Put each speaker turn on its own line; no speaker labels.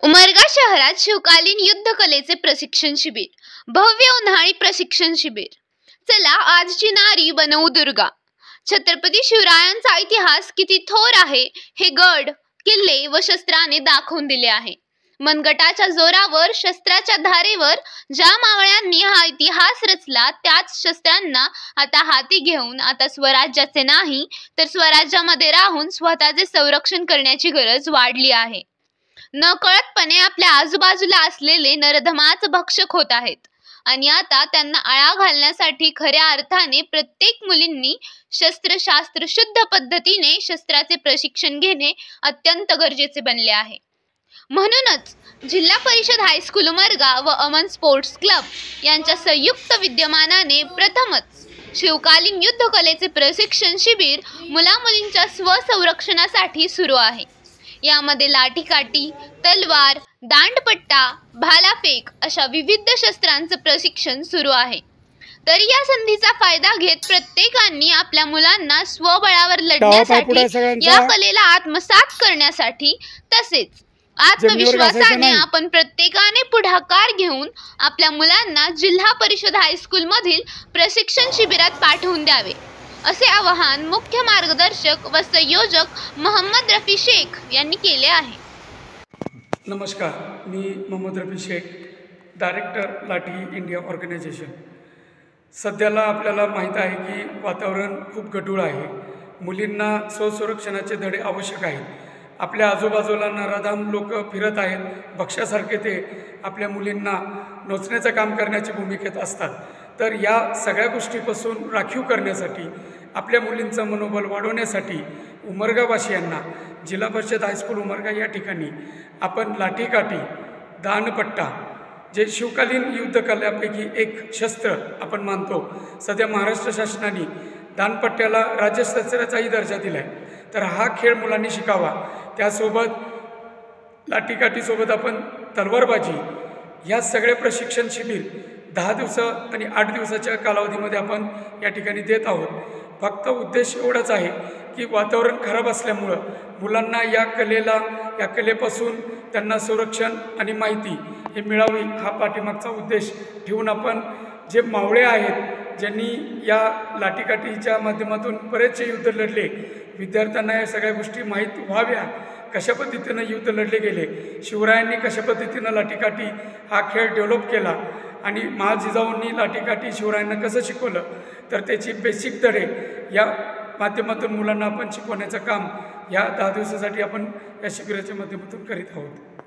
उमरगा शहरात शिवकालीन युद्धकलेचे प्रशिक्षण शिबिर, भव्य उन्हाळी प्रशिक्षण शिबिर। चला आजची नारी बनवू दुर्गा। छत्रपती शिवरायांचा इतिहास किती थोर आहे हे गड, किल्ले व शस्त्राने दाखवून दिले आहे। मनगटाच्या जोरावर, शस्त्राच्या धारेवर ज्या मावळ्यांनी हा इतिहास रचला, त्याच शस्त्रांना आता हाती घेऊन आता स्वराज्याचे नाही तर स्वराज्यामध्ये राहून स्वतःचे संरक्षण करण्याची गरज वाढली आहे। नकळतपणे आपल्या आजूबाजूला असलेले नरधमाच भक्षक होत आहेत आणि आता त्यांना आळा घालण्यासाठी खऱ्या अर्थाने प्रत्येक मुलींनी शस्त्रशास्त्र शुद्ध पद्धतीने शस्त्राचे प्रशिक्षण घेणे अत्यंत गरजेचे बनले आहे। म्हणूनच जिल्हा परिषद हायस्कूल उमरगा व अमन स्पोर्ट्स क्लब यांच्या संयुक्त विद्यमानाने प्रथमच शिवकालीन युद्धकलेचे प्रशिक्षण शिबिर मुला-मुलींच्या स्वसंरक्षणासाठी सुरू आहे। यामध्ये लाठीकाठी, तलवार, दांडपट्टा, भालाफेक अशा विविध शस्त्रांचं प्रशिक्षण सुरू आहे। तर या संधीचा फायदा घेत प्रत्येकाने आपल्या मुलांना स्वबळावर लढण्यासाठी, या कलेला आत्मसात करण्यासाठी तसेच आत्मविश्वासाने आपण प्रत्येकाने पुढाकार घेऊन आपल्या मुलांना जिल्हा परिषद हायस्कूल मधील प्रशिक्षण शिबिरात पाठवून द्यावे, असे आवाहन मुख्य मार्गदर्शक व संयोजक मोहम्मद रफी शेख यांनी केले आहे।
नमस्कार, मी मोहम्मद रफी शेख, डायरेक्टर लाठी इंडिया ऑर्गनायझेशन। सध्याला आपल्याला माहीत आहे की वातावरण खूप गढूळ आहे। मुलींना स्वसंरक्षणाचे धडे आवश्यक आहेत। आपल्या आजूबाजूला नराधाम लोक फिरत आहेत, भक्ष्यासारखे ते आपल्या मुलींना नोचण्याचं काम करण्याची भूमिकेत असतात। तर या सगळ्या गोष्टीपासून राखीव करण्यासाठी, आपल्या मुलींचं मनोबल वाढवण्यासाठी उमरगावासियांना जिल्हा परिषद हायस्कूल उमरगा या ठिकाणी आपण लाठीकाठी, दांडपट्टा जे शिवकालीन युद्धकलेपैकी एक शस्त्र आपण मानतो, सध्या महाराष्ट्र शासनाने दांडपट्ट्याला राज्यस्तराचाही दर्जा दिला आहे। तर हा खेळ मुलांनी शिकावा। त्यासोबत लाठीकाठीसोबत आपण तलवारबाजी या सगळे प्रशिक्षण शिबिर 10 दिवस आणि 8 दिवसाच्या कालावधीमध्ये आपण या ठिकाणी देत आहोत। फक्त उद्देश एवढाच आहे की वातावरण खराब असल्यामुळं मुलांना या कलेपासून त्यांना संरक्षण आणि माहिती हे मिळावी, हा पाठीमागचा उद्देश ठेवून आपण जे मावळे आहेत, ज्यांनी या लाठीकाठीच्या माध्यमातून बरेचसे युद्ध लढले, विद्यार्थ्यांना या सगळ्या गोष्टी माहीत व्हाव्या, कशा पद्धतीनं युद्ध लढले गेले, शिवरायांनी कशा पद्धतीनं लाठीकाठी हा खेळ डेव्हलप केला आणि महाजिजाऊंनी लाठीकाठी शिवरायांना कसं शिकवलं, तर त्याची बेसिक धडे या माध्यमातून मुलांना आपण शिकवण्याचं काम या 10 दिवसासाठी आपण या शिबिराच्या माध्यमातून करीत आहोत।